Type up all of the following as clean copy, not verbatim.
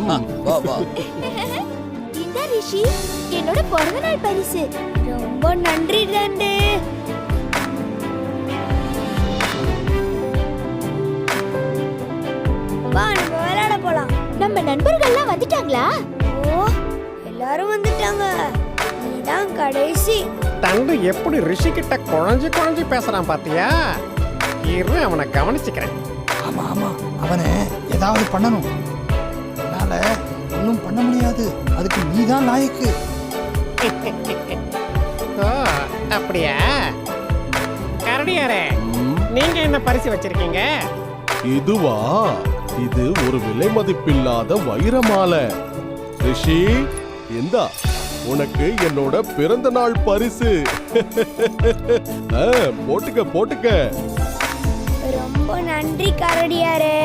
வா வா. இந்த ரிஷி என்னோட பிறந்தநாள் பரிசு. ரொம்ப நன்றி தண்டு. வா நம்ம விளையாட போலாம். நம்ம நண்பர்கள்லாம் வந்துட்டாங்களா? ஓ எல்லாரும் வந்துட்டாங்க. நீதான் கடைசி. தண்டு எப்படி ரிஷி கிட்ட குழஞ்சு பேசுறான் பாத்தியா? இரு அவனை கவனிச்சுக்கிறேன். ஆமா ஆமா, அவனை ஏதாவது பண்ணணும். என்னால ஒன்றும் பண்ண முடியாது. அதுக்கு நீதான் லாயக்கு. ஓ அப்படியா? கரடியாரே, நீங்க என்ன பரிசு வச்சிருக்கீங்க? இதுவா? இது ஒரு விலை மதிப்பில்லாத வைரமாலை. ரிஷி, இந்தா உனக்கு என்னோட பிறந்த நாள் பரிசு. போட்டுக்க. ரொம்ப நன்றி கரடியாரே.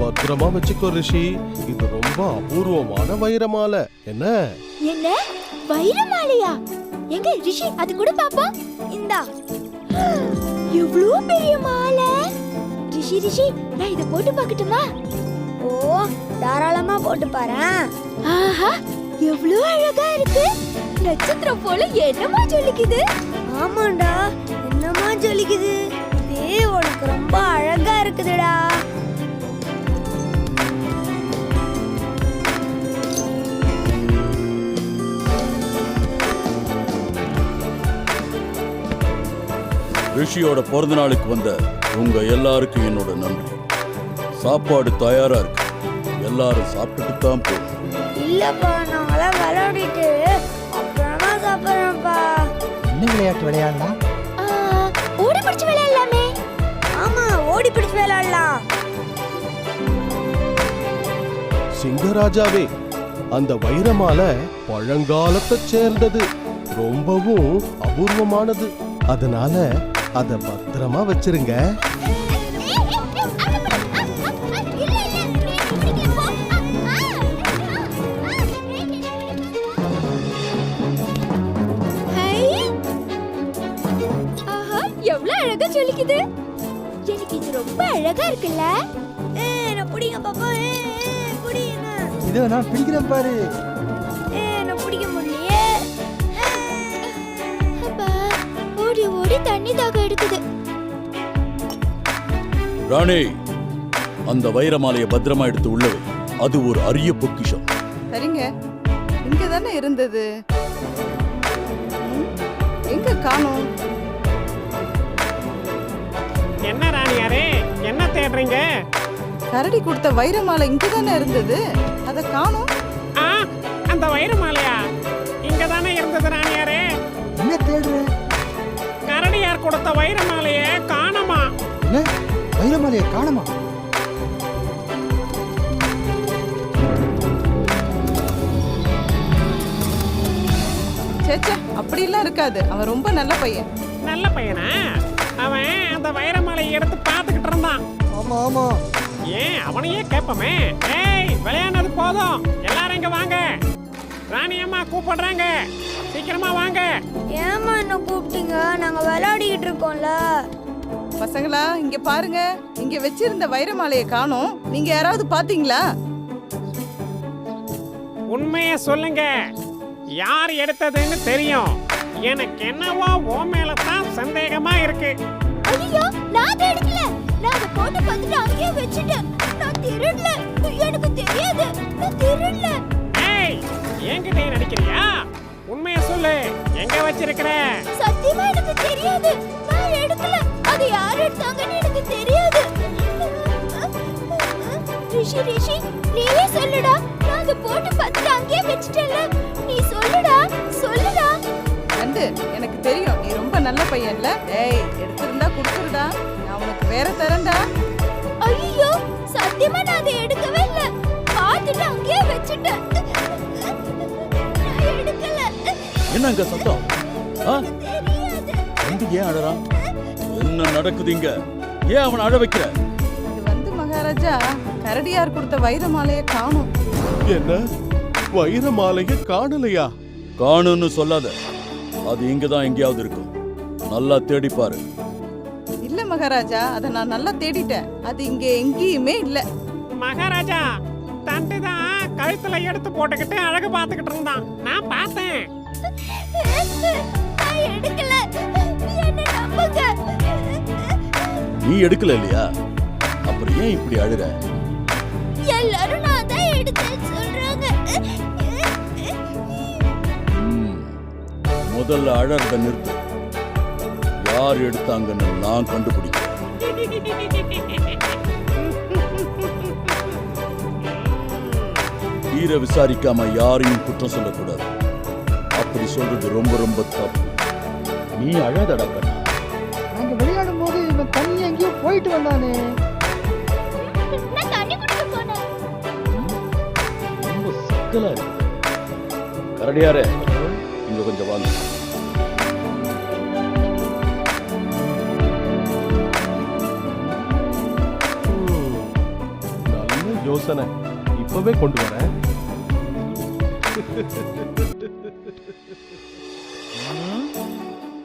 பத்திரமா வச்சுக்கோ ரிஷி. இது ரொம்ப அபூர்வமான வைரமாலை. என்ன வைரமாலையா? எங்க ரிஷி அது கூட பாப்போம். இந்தா. எவ்வளவு பெரிய மாலை. ரிஷி நான் இத போட்டு பார்க்கட்டுமா? ஓ தாராளமா போட்டு பாறேன். ஆஹா எவ்வளவு அழகா இருக்கு. நட்சத்திரம் போல என்னமா ஜொலிக்குது. ஆமாண்டா என்னமா ஜொலிக்குது. இது உனக்கு ரொம்ப அழகா இருக்குதுடா. ரிஷியோட பிறந்த நாளுக்கு வந்த உங்க எல்லாருக்கும் என்னோட நன்றி. சாப்பாடு தயாரா இருக்கு. எல்லாரும் சாப்பிட்டுட்டு தான் போ. இல்லப்பா நாங்களாம் விளையாடிட்டு அப்புறமா சாப்பிடுறோம்ப்பா. என்ன விளையாட்டு விளையாடலாம்? ஓடி பிடிச்சு விளையாடலாமே. ஆமா ஓடி பிடிச்சு விளையாடலாம். சிங்கராஜாவே, அந்த வைரமாலை பழங்காலத்தை சேர்ந்தது. ரொம்பவும் அபூர்வமானது. அதனால அத பத்திரமா வச்சிருங்க. எவ்வளவு அழகா ஜொலிக்குது. எனக்கு இது ரொம்ப அழகா இருக்குல்ல. நான் புடிங்க பாப்பா. புடிங்க. இதோ நான் பிடிக்கிறேன் பாரு. நான் பிடிக்க முடியலையே. அப்பா ஓடி தண்ணி தாக எடுக்குது. ராணி, அந்த வைரமாலையை பத்திரமா எடுத்து உள்ளவை. அது ஒரு அரிய பொக்கிஷம். சரிங்க, இங்க தானே இருந்தது. எங்க காணோம்? என்ன ராணியாரே, என்ன தேடுறீங்க? கரடி கொடுத்த வைரமாலை இங்க தானே இருந்தது. அத காணோம். அந்த வைரமாலையா இங்க தானே இருந்தது ராணியாரே. என்ன தேடுற? கரடியார் கொடுத்த வைரமாலையை காணோமா? என்ன வைரமாலையை காணோமா? சேச்சே, அப்படி எல்லாம் இருக்காது. அவன் ரொம்ப நல்ல பையன். நல்ல பையனா? அவன் அந்த வைரமாலையை எடுத்து பார்த்துக்கிட்டு இருந்தான். ஆமா ஆமா. ஏன் அவனையே கேட்போமே. ஏய் விளையாடுறது போதும், எல்லாரும் இங்க வாங்க. ராணி அம்மா கூப்பிடுறாங்க, சீக்கிரமா வாங்க. ஏமா என்ன கூப்பிட்டீங்க? நாங்க விளையாடிட்டு இருக்கோம்ல. பசங்களா இங்க பாருங்க, இங்க வச்சிருந்த வைரமாலையை காணோம். நீங்க யாராவது பாத்தீங்களா? உண்மையை சொல்லுங்க, யார் எடுத்ததுன்னு தெரியும். எனக்கு என்னவோ உன் மேல தான் சந்தேகமா இருக்கு. ஐயோ நான் அதை எடுக்கல. நான் அதை போட்டு பார்த்துட்டு அங்கேயே வச்சுட்டேன். நான் திருடல. எனக்கு தெரியாது, நான் திருடல. ஏய் என்கிட்ட நடிக்கிறியா? உண்மையை சொல்லு, எங்க வச்சிருக்கிற? சத்தியமா எனக்கு தெரியாது. நான் எடுக்கல. அது யார் எடுத்தாங்கன்னு எனக்கு தெரியாது. ரிஷி நீயே சொல்லுடா. நான் அதை போட்டு பார்த்துட்டு அங்கேயே வச்சுட்டேன்ல. நீ சொல்லுடா. கண்டு, எனக்கு தெரியும் நீ ரொம்ப நல்ல பையன்ல. ஏய் எடுத்திருந்தா குடுத்துருடா. நான் உனக்கு வேற தரேன்டா. ஐயோ சத்தியமா நான் அதை எடுக்கவே இல்ல. பார்த்துட்டு அங்கேயே வச்சுட்டேன். நான் எடுக்கல. என்னங்க சத்தம்? தெரியாது. ஏன் அழறான்? என்ன நடக்குது இங்க? ஏன் அவன் அழ வைக்கிற? இது வந்து மகாராஜா, கரடியார் கொடுத்த வைரமாலையை காணோம். என்ன வைரமாலையை காணலையா? காணுன்னு சொல்லாத. அது இங்கதான் எங்கேயாவது இருக்கும். நல்லா தேடி பாரு. இல்ல மகாராஜா, அதை நான் நல்லா தேடிட்டேன். அது இங்க எங்கேயுமே இல்ல. மகாராஜா, தண்டு தான் கழுத்துல எடுத்து போட்டுக்கிட்டு அழகு பார்த்துக்கிட்டு இருந்தான். நான் பார்த்தேன். நான் எடுக்கல. என்ன நம்புங்க. நீ எடுக்கல இல்லையா? அப்புறம் ஏன் இப்படி அழுற? எல்லாரும் நான் தான் எடுத்தேன்னு சொல்றாங்க. முதல்ல அழறத நிறுத்து. யார் எடுத்தாங்கன்னு நான் கண்டுபிடிக்கிறேன். தீர விசாரிக்காம யாரையும் குற்றம் சொல்லக்கூடாது. அப்படி சொல்றது ரொம்ப ரொம்ப தப்பு. நீ அழாதடா கண்ணா. நாங்க விளையாடும் போது இவன் தண்ணி எங்கேயோ போயிட்டு வந்தானே. நான் தண்ணி குடிக்க போனேன். ரொம்ப சிக்கலா இருக்கு. கரடியாரே, இங்க கொஞ்சம் வாங்க. நல்ல யோசனை, இப்பவே கொண்டு வரேன்.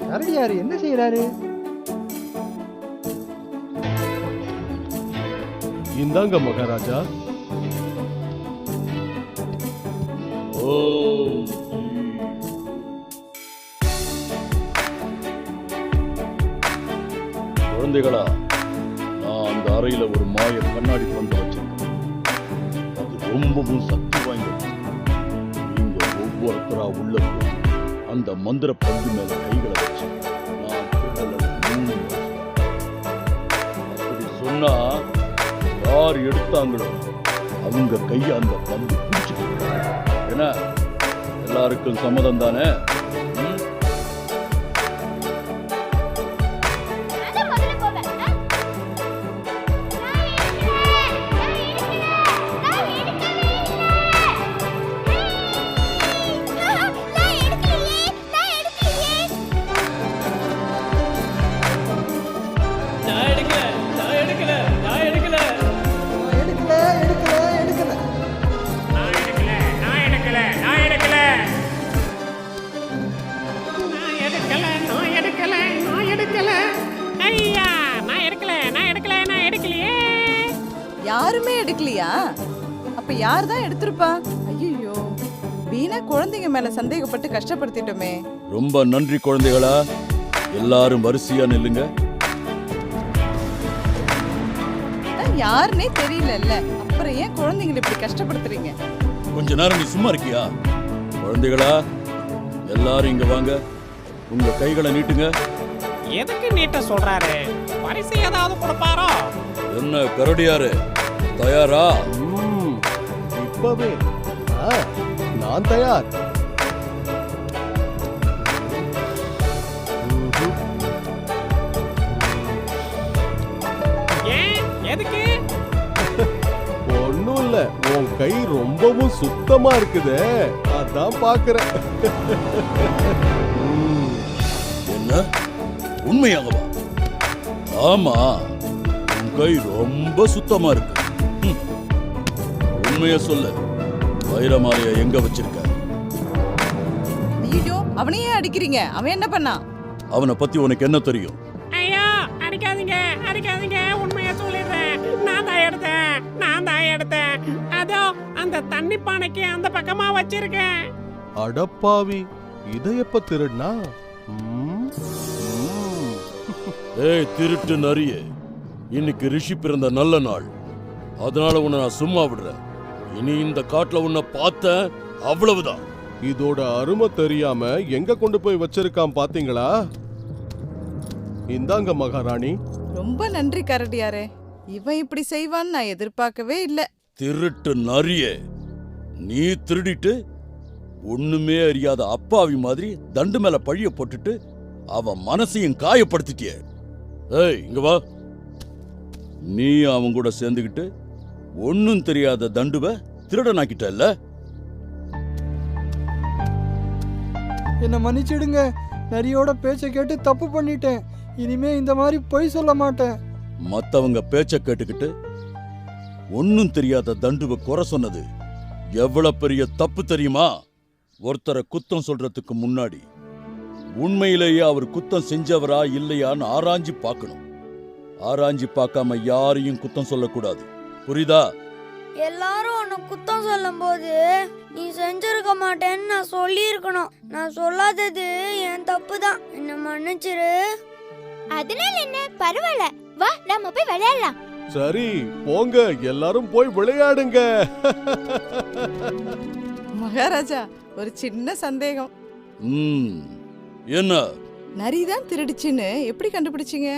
கரடியாரு என்ன செய்யறாரு? இந்தாங்க மகாராஜா. ஓம் குழந்தைகளா, நான் அந்த அறையில ஒரு மாய கண்ணாடி பந்து வச்சிருக்கேன். அது ரொம்பவும் சக்தி வாய்ந்தது. நீங்க ஒவ்வொருத்தரா உள்ள போய் அந்த மந்திர பந்து மேல கைகளை வச்சு நான் திருடலை 3 வருஷம். அப்படி சொன்னா யார் எடுத்தாங்களோ அவங்க கைய அந்த பந்து பிடிச்சிட்டு என்ன, எல்லாருக்கும் சம்மதம் தானே? நான் முதல்ல போவேன். யாருமே எடுக்கலையா? அப்ப யார் தான் எடுத்திருப்பா? ஐயோ, வீணா குழந்தைங்க மேல சந்தேகப்பட்டு கஷ்டப்படுத்திட்டோமே. ரொம்ப நன்றி குழந்தைகளா. எல்லாரும் வரிசையா நில்லுங்க. யாருன்னே தெரியலல்ல, அப்புறம் ஏன் குழந்தைங்களை இப்படி கஷ்டப்படுத்துறீங்க? கொஞ்ச நேரம் நீ சும்மா இருக்கியா? குழந்தைகளா, எல்லாரும் இங்க வாங்க. உங்க கைகளை நீட்டுங்க. எதுக்கு நீட்ட சொல்றாரு? பரிசு ஏதாவது கொடுப்பாரோ? என்ன கரடியாரு, தயாரா? இப்பவே. நான் தயார். ஏன்? எதுக்கு? ஒண்ணும் இல்ல, உன் கை ரொம்பவும் சுத்தமா இருக்குதே, அதான் பாக்குறேன். என்ன உண்மையாகவா? ஆமா, உன் கை ரொம்ப சுத்தமா இருக்கு. உண்மைய சொல்லு, வைரமாலைய எங்க வச்சிருக்க? ஐயோ, அவனையே அடிக்கிறீங்க. அவன் என்ன பண்ணான்? அவனை பத்தி உனக்கு என்ன தெரியும்? ஐயோ, அடிக்காதீங்க, அடிக்காதீங்க. உண்மையா சொல்லிடுறேன். நான் தான் எடுத்தேன். அதோ அந்த தண்ணி பானைக்கு அந்த பக்கமா வச்சிருக்கேன். அடப்பாவி, இதை எப்ப திருடுனா? ஏய் திருட்டு நரியே, இன்னைக்கு ரிஷி பிறந்த நல்ல நாள். அதனால உன்னை நான் சும்மா விடுறேன். இனி இந்த காட்டுல உன்னை பார்த்த அவ்வளவுதான். இதோட அருமை தெரியாம எங்க கொண்டு போய் வச்சிருக்கான் பாத்தீங்களா? இந்தாங்க மகாராணி. ரொம்ப நன்றி கரடியாரே. இவன் இப்படி செய்வான்னு நான் எதிர்பார்க்கவே இல்ல. திருட்டு நரியே, நீ திருடிட்டு ஒண்ணுமே அறியாத அப்பாவி மாதிரி தண்டு மேல பழிய போட்டுட்டு அவன் மனசையும் காயப்படுத்திட்டிய. ஏய் இங்க வா. நீ அவன் கூட சேர்ந்துக்கிட்டு ஒன்னும் தெரியாத தண்டுவ திருடனாக்கிட்டல்ல? என்ன மன்னிச்சிடுங்க. நரியோட பேச்சை கேட்டு தப்பு பண்ணிட்டேன். இனிமே இந்த மாதிரி பொய் சொல்ல மாட்டேன். மத்தவங்க பேச்ச கேட்டுக்கிட்டு ஒன்னும் தெரியாத தண்டுவ குறை சொன்னது எவ்வளவு பெரிய தப்பு தெரியுமா? ஒருத்தரை குத்தம் சொல்றதுக்கு முன்னாடி உண்மையிலேயே அவர் குத்தம் செஞ்சவரா இல்லையான்னு ஆராய்ஞ்சு பார்க்கணும். ஆராய்ஞ்சு பார்க்காம யாரையும் குத்தம் சொல்லக்கூடாது. புரியுதா? எல்லாரும் உன்னை குத்தம் சொல்லும் போது நீ செஞ்சிருக்க மாட்டேன்னு நான் சொல்லியிருக்கணும். நான் சொல்லாதது என் தப்பு தான். என்ன மன்னிச்சிரு. அதனால என்ன, பரவாயில்ல. வா நாம போய் விளையாடலாம். சரி போங்க, எல்லாரும் போய் விளையாடுங்க. மகாராஜா, ஒரு சின்ன சந்தேகம். என்ன? நரிதான் திருடிச்சுன்னு எப்படி கண்டுபிடிச்சீங்க?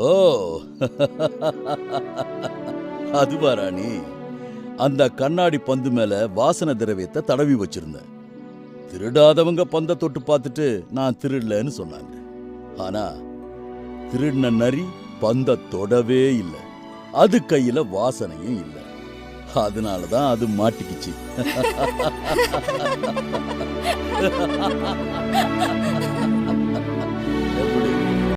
ஓ அதுவா ராணி, அந்த கண்ணாடி பந்து மேல வாசனை திரவியத்தை தடவி வச்சிருந்தேன். திருடாதவங்க பந்த தொட்டு பார்த்துட்டு நான் திருடலன்னு சொன்னாங்க. ஆனா திருடின நரி பந்த தொடவே இல்லை, அது கையில வாசனையும் இல்லை. அதனாலதான் அது மாட்டிக்கிச்சு.